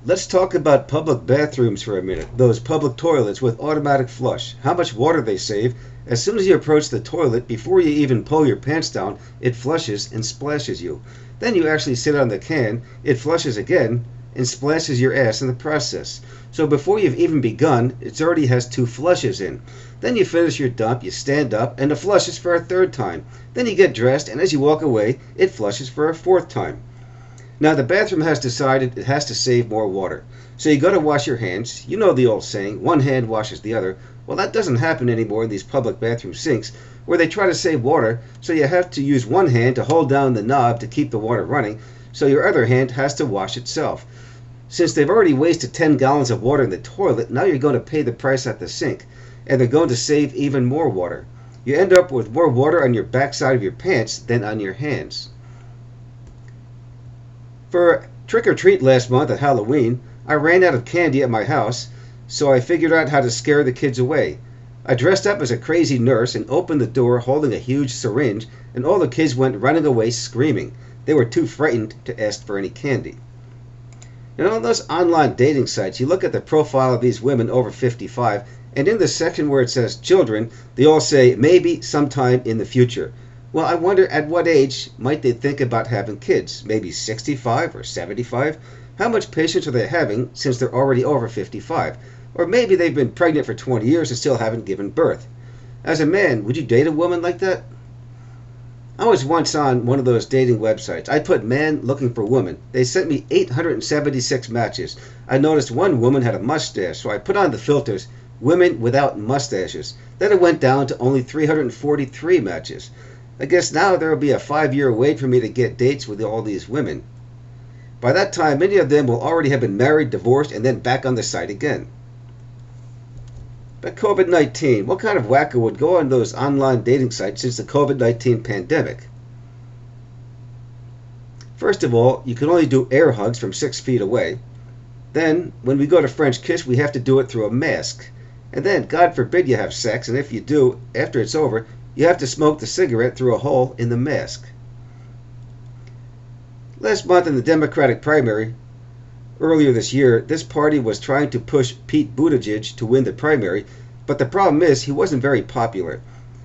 Let's talk about public bathrooms for a minute. Those public toilets with automatic flush. How much water they save. As soon as you approach the toilet, before you even pull your pants down, it flushes and splashes you. Then you actually sit on the can, it flushes again and splashes your ass in the process. So before you've even begun, it already has two flushes in. Then you finish your dump, you stand up, and it flushes for a third time. Then you get dressed, and as you walk away, it flushes for a fourth time. Now the bathroom has decided it has to save more water. So you go to wash your hands. You know the old saying, one hand washes the other. Well, that doesn't happen anymore in these public bathroom sinks where they try to save water, so you have to use one hand to hold down the knob to keep the water running, so your other hand has to wash itself. Since they've already wasted 10 gallons of water in the toilet, now you're going to pay the price at the sink, and they're going to save even more water. You end up with more water on your backside of your pants than on your hands. For trick or treat last month at Halloween, I ran out of candy at my house, so I figured out how to scare the kids away. I dressed up as a crazy nurse and opened the door holding a huge syringe, and all the kids went running away screaming. They were too frightened to ask for any candy. And on those online dating sites, you look at the profile of these women over 55, and in the section where it says children, they all say maybe sometime in the future. Well, I wonder at what age might they think about having kids? Maybe 65 or 75? How much patience are they having since they're already over 55? Or maybe they've been pregnant for 20 years and still haven't given birth. As a man, would you date a woman like that? I was once on one of those dating websites. I put man looking for woman. They sent me 876 matches. I noticed one woman had a mustache, so I put on the filters, women without mustaches. Then it went down to only 343 matches. I guess now there will be a 5-year wait for me to get dates with all these women. By that time, many of them will already have been married, divorced, and then back on the site again. But COVID-19, what kind of wacko would go on those online dating sites since the COVID-19 pandemic? First of all, you can only do air hugs from 6 feet away. Then, when we go to French kiss, we have to do it through a mask. And then, God forbid you have sex, and if you do, after it's over, you have to smoke the cigarette through a hole in the mask. Last month in the Democratic primary, earlier this year, this party was trying to push Pete Buttigieg to win the primary, but the problem is he wasn't very popular.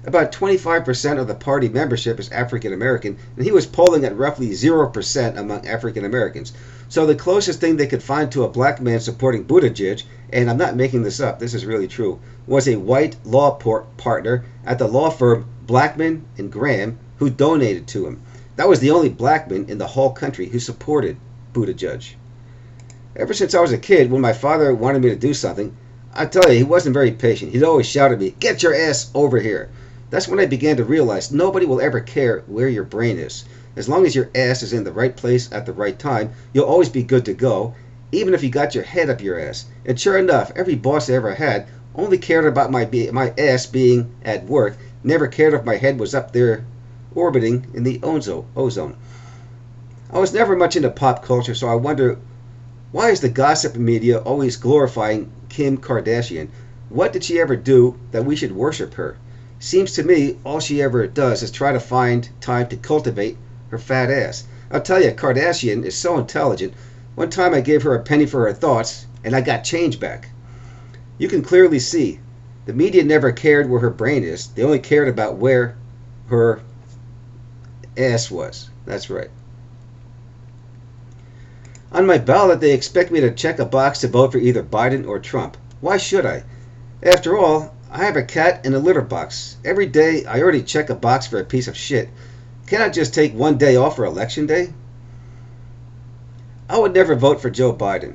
About 25% of the party membership is African American, and he was polling at roughly 0% among African Americans. So the closest thing they could find to a black man supporting Buttigieg, and I'm not making this up, this is really true, was a white law partner at the law firm Blackman and Graham who donated to him. That was the only black man in the whole country who supported Buttigieg. Ever since I was a kid, when my father wanted me to do something, I tell you, he wasn't very patient. He'd always shout at me, "Get your ass over here." That's when I began to realize nobody will ever care where your brain is. As long as your ass is in the right place at the right time, you'll always be good to go, even if you got your head up your ass. And sure enough, every boss I ever had only cared about my ass being at work, never cared if my head was up there orbiting in the ozone. I was never much into pop culture, so I wonder, why is the gossip media always glorifying Kim Kardashian? What did she ever do that we should worship her? Seems to me all she ever does is try to find time to cultivate her fat ass. I'll tell you, Kardashian is so intelligent. One time I gave her a penny for her thoughts, and I got change back. You can clearly see, the media never cared where her brain is. They only cared about where her ass was. That's right. On my ballot, they expect me to check a box to vote for either Biden or Trump. Why should I? After all, I have a cat and a litter box. Every day, I already check a box for a piece of shit. Can't I just take one day off for election day? I would never vote for Joe Biden.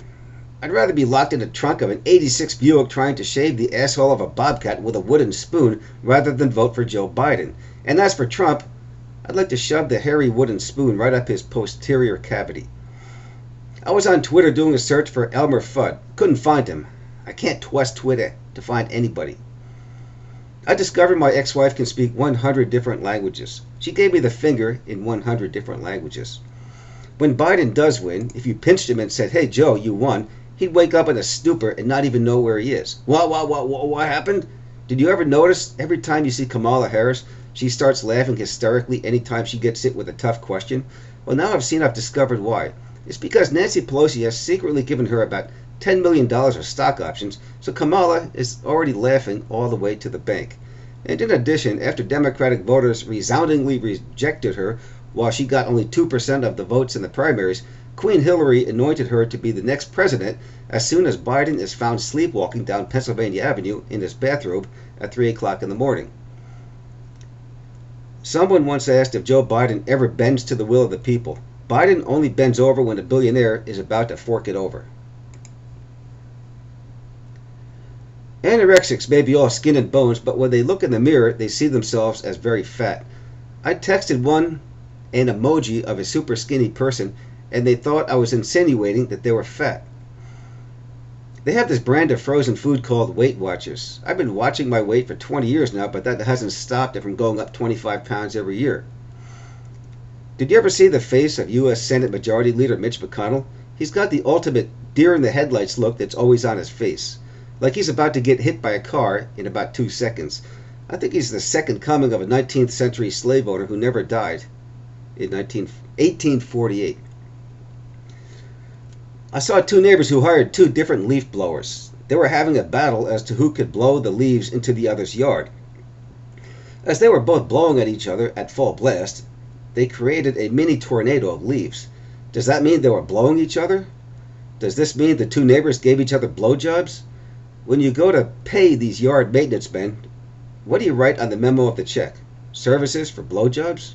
I'd rather be locked in the trunk of an '86 Buick trying to shave the asshole of a bobcat with a wooden spoon rather than vote for Joe Biden. And as for Trump, I'd like to shove the hairy wooden spoon right up his posterior cavity. I was on Twitter doing a search for Elmer Fudd. Couldn't find him. I can't twist Twitter to find anybody. I discovered my ex-wife can speak 100 different languages. She gave me the finger in 100 different languages. When Biden does win, if you pinched him and said, "Hey Joe, you won," he'd wake up in a stupor and not even know where he is. What happened? Did you ever notice every time you see Kamala Harris, she starts laughing hysterically anytime she gets hit with a tough question? Well, now I've discovered why. It's because Nancy Pelosi has secretly given her about $10 million of stock options, so Kamala is already laughing all the way to the bank. And in addition, after Democratic voters resoundingly rejected her while she got only 2% of the votes in the primaries, Queen Hillary anointed her to be the next president as soon as Biden is found sleepwalking down Pennsylvania Avenue in his bathrobe at 3 o'clock in the morning. Someone once asked if Joe Biden ever bends to the will of the people. Biden only bends over when a billionaire is about to fork it over. Anorexics may be all skin and bones, but when they look in the mirror, they see themselves as very fat. I texted one an emoji of a super skinny person, and they thought I was insinuating that they were fat. They have this brand of frozen food called Weight Watchers. I've been watching my weight for 20 years now, but that hasn't stopped it from going up 25 pounds every year. Did you ever see the face of U.S. Senate Majority Leader Mitch McConnell? He's got the ultimate deer-in-the-headlights look that's always on his face, like he's about to get hit by a car in about 2 seconds. I think he's the second coming of a 19th century slave owner who never died in 1848. I saw two neighbors who hired two different leaf blowers. They were having a battle as to who could blow the leaves into the other's yard. As they were both blowing at each other at full blast, they created a mini tornado of leaves. Does that mean they were blowing each other? Does this mean the two neighbors gave each other blowjobs? When you go to pay these yard maintenance men, what do you write on the memo of the check? Services for blowjobs?